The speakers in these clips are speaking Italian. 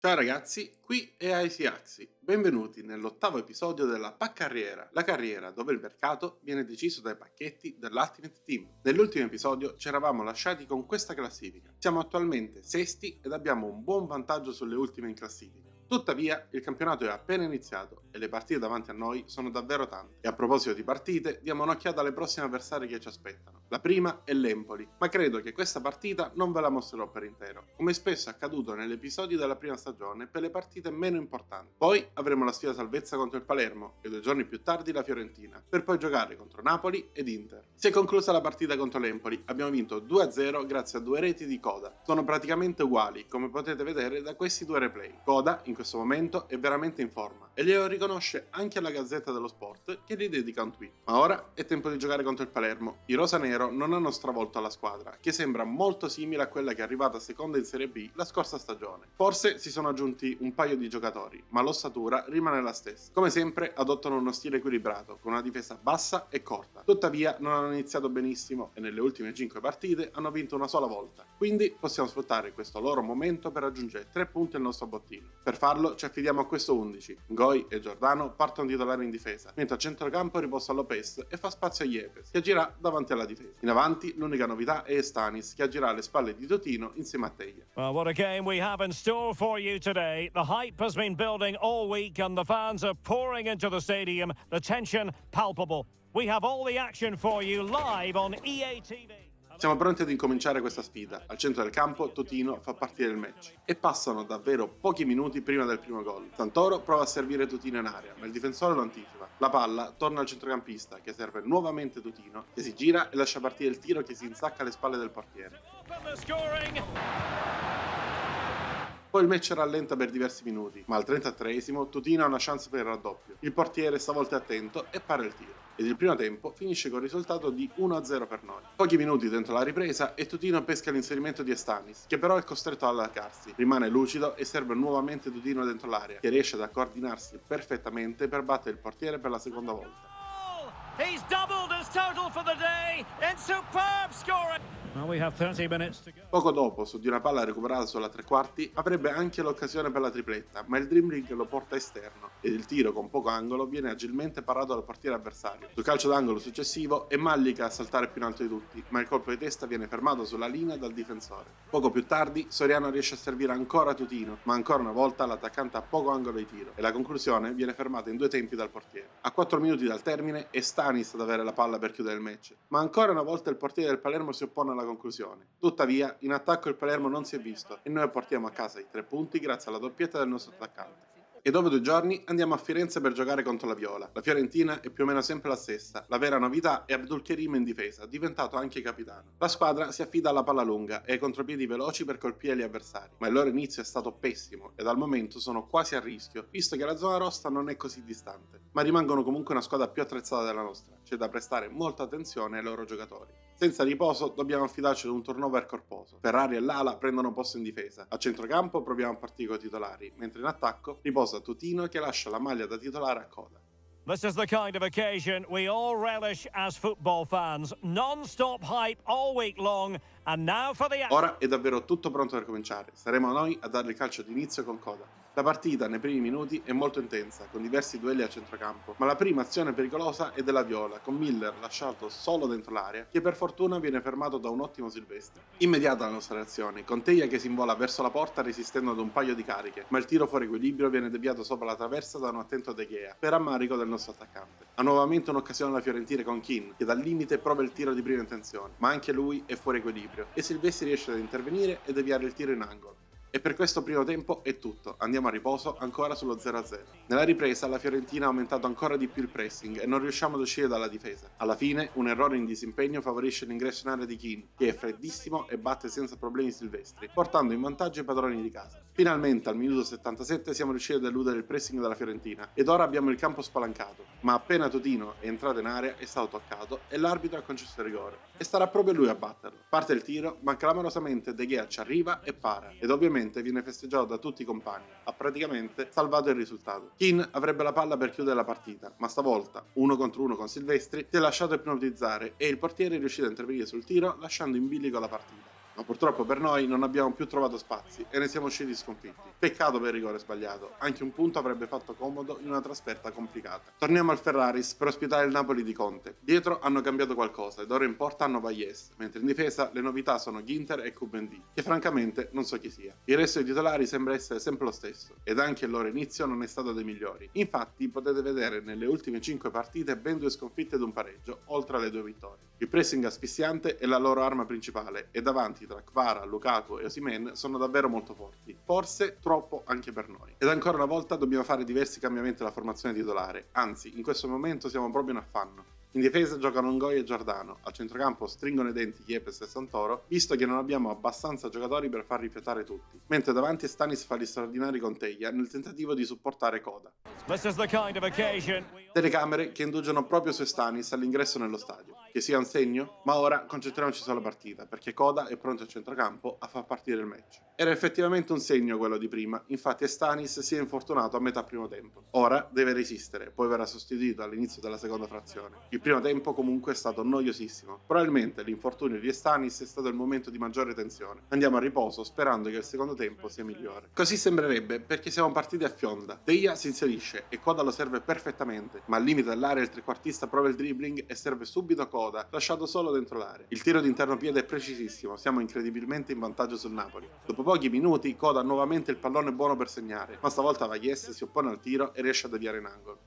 Ciao ragazzi, qui è Aisi Axi. Benvenuti nell'ottavo episodio della Paccarriera, la carriera dove il mercato viene deciso dai pacchetti dell'Ultimate Team. Nell'ultimo episodio ci eravamo lasciati con questa classifica. Siamo attualmente sesti ed abbiamo un buon vantaggio sulle ultime in classifica. Tuttavia, il campionato è appena iniziato e le partite davanti a noi sono davvero tante. E a proposito di partite, diamo un'occhiata alle prossime avversarie che ci aspettano. La prima è l'Empoli, ma credo che questa partita non ve la mostrerò per intero, come spesso è accaduto negli episodi della prima stagione per le partite meno importanti. Poi avremo la sfida salvezza contro il Palermo e 2 giorni più tardi la Fiorentina, per poi giocare contro Napoli ed Inter. Si è conclusa la partita contro l'Empoli, abbiamo vinto 2-0 grazie a 2 reti di Coda. Sono praticamente uguali, come potete vedere da questi 2 replay. Coda in questo momento è veramente in forma e glielo riconosce anche la Gazzetta dello Sport che gli dedica un tweet. Ma ora è tempo di giocare contro il Palermo. I rosanero non hanno stravolto la squadra, che sembra molto simile a quella che è arrivata seconda in Serie B la scorsa stagione. Forse si sono aggiunti un paio di giocatori, ma l'ossatura rimane la stessa. Come sempre adottano uno stile equilibrato, con una difesa bassa e corta. Tuttavia non hanno iniziato benissimo e nelle ultime 5 partite hanno vinto una sola volta. Quindi possiamo sfruttare questo loro momento per raggiungere 3 punti al nostro bottino. Per farlo ci affidiamo a questo 11. Goi e Giordano partono titolari in difesa, mentre a centrocampo riposa Lopez e fa spazio a Yepes, che agirà davanti alla difesa. In avanti l'unica novità è Stanis, che agirà alle spalle di Totino insieme a Teglia. Well, what a game we have in store for you today. The hype has been building all week and the fans are pouring into the stadium. The tension palpable. We have all the action for you live on EA TV. Siamo pronti ad incominciare questa sfida. Al centro del campo Totino fa partire il match e passano davvero pochi minuti prima del primo gol. Santoro prova a servire Totino in area, ma il difensore lo anticipa. La palla torna al centrocampista, che serve nuovamente Totino, che si gira e lascia partire il tiro che si insacca alle spalle del portiere. Poi il match rallenta per diversi minuti, ma al 33esimo Totino ha una chance per il raddoppio. Il portiere stavolta è attento e para il tiro. Ed il primo tempo finisce con il risultato di 1-0 per noi. Pochi minuti dentro la ripresa e Totino pesca l'inserimento di Estanis, che però è costretto ad allargarsi. Rimane lucido e serve nuovamente Totino dentro l'area, che riesce ad coordinarsi perfettamente per battere il portiere per la seconda volta. He's doubled his total for the day in superb scoring. Well, we have 30 minutes to go. Poco dopo, su di una palla recuperata sulla tre quarti, avrebbe anche l'occasione per la tripletta, ma il dribbling lo porta esterno ed il tiro con poco angolo viene agilmente parato dal portiere avversario. Sul calcio d'angolo successivo è Mallica a saltare più in alto di tutti, ma il colpo di testa viene fermato sulla linea dal difensore. Poco più tardi Soriano riesce a servire ancora Totino, ma ancora una volta l'attaccante ha poco angolo di tiro e la conclusione viene fermata in 2 tempi dal portiere. A 4 minuti dal termine è Stanis ad avere la palla per chiudere il match, ma ancora una volta il portiere del Palermo si oppone alla conclusione. Tuttavia, in attacco il Palermo non si è visto e noi portiamo a casa i 3 punti grazie alla doppietta del nostro attaccante. E dopo 2 giorni andiamo a Firenze per giocare contro la Viola. La Fiorentina è più o meno sempre la stessa. La vera novità è Abdulkerim in difesa, diventato anche capitano. La squadra si affida alla palla lunga e ai contropiedi veloci per colpire gli avversari, ma il loro inizio è stato pessimo ed al momento sono quasi a rischio, visto che la zona rossa non è così distante. Ma rimangono comunque una squadra più attrezzata della nostra, c'è da prestare molta attenzione ai loro giocatori. Senza riposo dobbiamo affidarci ad un turnover corposo. Ferrari e Lala prendono posto in difesa. A centrocampo proviamo a partire con i titolari, mentre in attacco riposa Totino che lascia la maglia da titolare a Coda. This is the kind of occasion we all relish as football fans. Non-stop hype all week long. And now for the... Ora è davvero tutto pronto per cominciare. Saremo noi a dare il calcio d'inizio con Coda. La partita nei primi minuti è molto intensa, con diversi duelli a centrocampo, ma la prima azione pericolosa è della Viola, con Miller lasciato solo dentro l'area, che per fortuna viene fermato da un ottimo Silvestri. Immediata la nostra reazione, con Teglia che si invola verso la porta resistendo ad un paio di cariche, ma il tiro fuori equilibrio viene deviato sopra la traversa da un attento De Gea, per rammarico del nostro attaccante. Ha nuovamente un'occasione alla Fiorentina con Keane, che dal limite prova il tiro di prima intenzione, ma anche lui è fuori equilibrio, e Silvestri riesce ad intervenire e deviare il tiro in angolo. E per questo primo tempo è tutto, andiamo a riposo ancora sullo 0-0. Nella ripresa la Fiorentina ha aumentato ancora di più il pressing e non riusciamo ad uscire dalla difesa. Alla fine un errore in disimpegno favorisce l'ingresso in area di Keane, che è freddissimo e batte senza problemi Silvestri, portando in vantaggio i padroni di casa. Finalmente al minuto 77 siamo riusciti ad eludere il pressing della Fiorentina ed ora abbiamo il campo spalancato, ma appena Totino è entrato in area è stato toccato e l'arbitro ha concesso il rigore. E sarà proprio lui a batterlo. Parte il tiro, ma clamorosamente De Gea ci arriva e para, ed ovviamente viene festeggiato da tutti i compagni, ha praticamente salvato il risultato. Keane avrebbe la palla per chiudere la partita, ma stavolta, 1 contro 1 con Silvestri, si è lasciato ipnotizzare e il portiere è riuscito a intervenire sul tiro lasciando in bilico la partita. Ma purtroppo per noi non abbiamo più trovato spazi e ne siamo usciti sconfitti. Peccato per il rigore sbagliato, anche un punto avrebbe fatto comodo in una trasferta complicata. Torniamo al Ferraris per ospitare il Napoli di Conte. Dietro hanno cambiato qualcosa ed ora in porta hanno Valles, mentre in difesa le novità sono Ginter e Kubendi, che francamente non so chi sia. Il resto dei titolari sembra essere sempre lo stesso, ed anche il loro inizio non è stato dei migliori. Infatti potete vedere nelle ultime 5 partite ben 2 sconfitte ed un pareggio, oltre alle 2 vittorie. Il pressing asfissiante è la loro arma principale e davanti tra Kvara, Lukaku e Osimhen sono davvero molto forti, forse troppo anche per noi. Ed ancora una volta dobbiamo fare diversi cambiamenti alla formazione titolare, anzi in questo momento siamo proprio in affanno. In difesa giocano Ngoi e Giordano, al centrocampo stringono i denti Yepes e Santoro, visto che non abbiamo abbastanza giocatori per far rifiatare tutti, mentre davanti Stanis fa gli straordinari con Teglia nel tentativo di supportare Coda. This is the kind of occasion. Telecamere che indugiano proprio su Stanis all'ingresso nello stadio. Che sia un segno? Ma ora concentriamoci sulla partita, perché Coda è pronto a centrocampo a far partire il match. Era effettivamente un segno quello di prima, infatti Stanis si è infortunato a metà primo tempo. Ora deve resistere, poi verrà sostituito all'inizio della seconda frazione. Il primo tempo comunque è stato noiosissimo. Probabilmente l'infortunio di Stanis è stato il momento di maggiore tensione. Andiamo a riposo sperando che il secondo tempo sia migliore. Così sembrerebbe perché siamo partiti a fionda. Teglia si inserisce e Coda lo serve perfettamente, ma al limite dell'area il trequartista prova il dribbling e serve subito Coda, lasciato solo dentro l'area. Il tiro di interno piede è precisissimo, siamo incredibilmente in vantaggio sul Napoli. Dopo pochi minuti Coda ha nuovamente il pallone buono per segnare, ma stavolta Valles si oppone al tiro e riesce a deviare in angolo.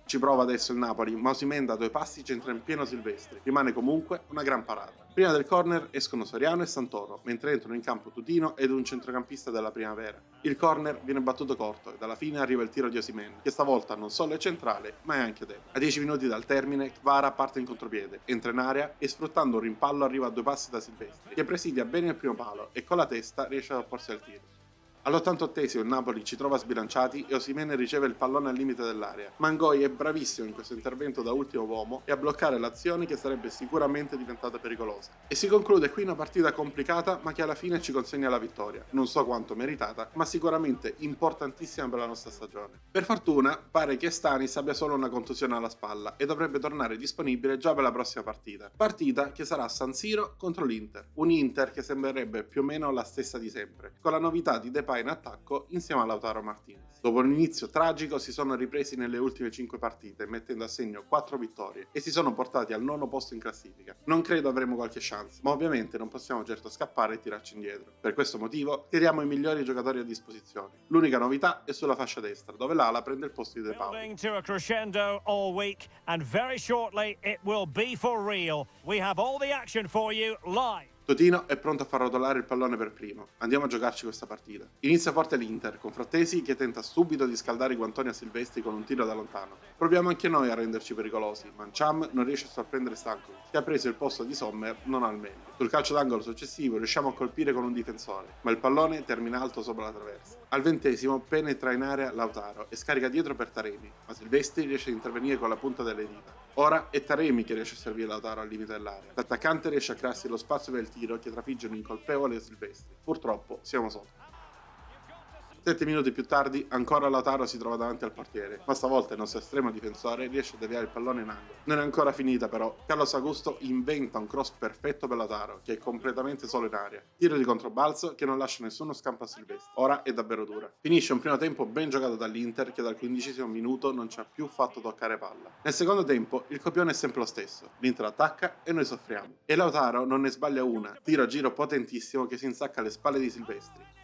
Ci prova adesso il Napoli, ma Osimhen da 2 passi centra in pieno Silvestri. Rimane comunque una gran parata. Prima del corner escono Soriano e Santoro, mentre entrano in campo Tutino ed un centrocampista della Primavera. Il corner viene battuto corto ed alla fine arriva il tiro di Osimhen, che stavolta non solo è centrale, ma è anche debole. A 10 minuti dal termine, Kvara parte in contropiede, entra in area e sfruttando un rimpallo arriva a 2 passi da Silvestri, che presidia bene il primo palo e con la testa riesce ad opporsi al tiro. All'88esimo il Napoli ci trova sbilanciati e Osimhen riceve il pallone al limite dell'area. Ngoi è bravissimo in questo intervento da ultimo uomo e a bloccare l'azione che sarebbe sicuramente diventata pericolosa. E si conclude qui una partita complicata ma che alla fine ci consegna la vittoria. Non so quanto meritata, ma sicuramente importantissima per la nostra stagione. Per fortuna pare che Stanis abbia solo una contusione alla spalla e dovrebbe tornare disponibile già per la prossima partita. Partita che sarà a San Siro contro l'Inter. Un Inter che sembrerebbe più o meno la stessa di sempre, con la novità di Depay in attacco insieme a Lautaro Martinez. Dopo un inizio tragico si sono ripresi nelle ultime 5 partite mettendo a segno 4 vittorie e si sono portati al 9° posto in classifica. Non credo avremo qualche chance, ma ovviamente non possiamo certo scappare e tirarci indietro. Per questo motivo tiriamo i migliori giocatori a disposizione. L'unica novità è sulla fascia destra, dove l'ala prende il posto di De Paolo. Building to a crescendo all week, and very shortly it will be for real. We have all the action for you live. Tutino è pronto a far rotolare il pallone per primo. Andiamo a giocarci questa partita. Inizia forte l'Inter, con Frattesi che tenta subito di scaldare i guantoni a Silvestri con un tiro da lontano. Proviamo anche noi a renderci pericolosi, ma Cham non riesce a sorprendere Stankovic, che ha preso il posto di Sommer non al meglio. Sul calcio d'angolo successivo riusciamo a colpire con un difensore, ma il pallone termina alto sopra la traversa. Al 20° penetra in area Lautaro e scarica dietro per Taremi, ma Silvestri riesce a intervenire con la punta delle dita. Ora è Taremi che riesce a servire Lautaro al limite dell'area. L'attaccante riesce a crearsi lo spazio per il tiro che trafigge un incolpevole Silvestri. Purtroppo siamo sotto. 7 minuti più tardi ancora Lautaro si trova davanti al portiere, ma stavolta il nostro estremo difensore riesce a deviare il pallone in angolo. Non è ancora finita però, Carlos Augusto inventa un cross perfetto per Lautaro, che è completamente solo in aria. Tiro di controbalzo che non lascia nessuno scampo a Silvestri. Ora è davvero dura. Finisce un primo tempo ben giocato dall'Inter che dal 15° minuto non ci ha più fatto toccare palla. Nel secondo tempo il copione è sempre lo stesso, l'Inter attacca e noi soffriamo. E Lautaro non ne sbaglia una, tiro a giro potentissimo che si insacca alle spalle di Silvestri.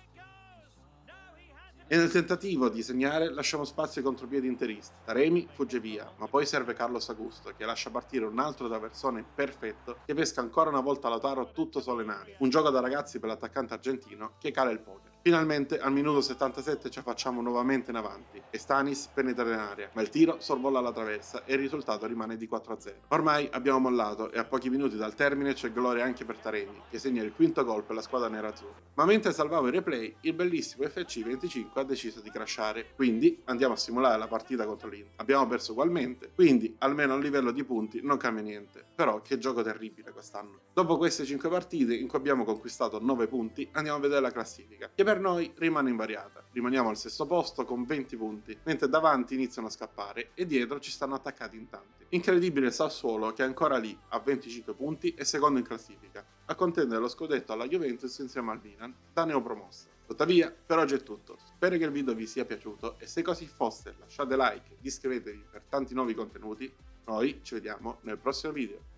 E nel tentativo di segnare lasciamo spazio ai contropiedi interisti. Taremi fugge via, ma poi serve Carlos Augusto che lascia partire un altro traversone perfetto che pesca ancora una volta Lautaro tutto solo in aria. Un gioco da ragazzi per l'attaccante argentino che cala il poker. Finalmente al minuto 77 ci facciamo nuovamente in avanti e Stanis penetra in aria, ma il tiro sorvola la traversa e il risultato rimane di 4-0. Ormai abbiamo mollato e a pochi minuti dal termine c'è gloria anche per Taremi, che segna il 5° gol per la squadra nerazzurra. Ma mentre salvavo il replay, il bellissimo FC25 ha deciso di crashare, quindi andiamo a simulare la partita contro l'Inter. Abbiamo perso ugualmente, quindi almeno a livello di punti non cambia niente, però che gioco terribile quest'anno. Dopo queste 5 partite in cui abbiamo conquistato 9 punti, andiamo a vedere la classifica, che per noi rimane invariata. Rimaniamo al sesto posto con 20 punti, mentre davanti iniziano a scappare e dietro ci stanno attaccati in tanti. Incredibile il Sassuolo che è ancora lì a 25 punti e secondo in classifica, a contendere lo scudetto alla Juventus insieme al Milan, da neopromossa. Tuttavia, per oggi è tutto. Spero che il video vi sia piaciuto e se così fosse lasciate like e iscrivetevi per tanti nuovi contenuti. Noi ci vediamo nel prossimo video.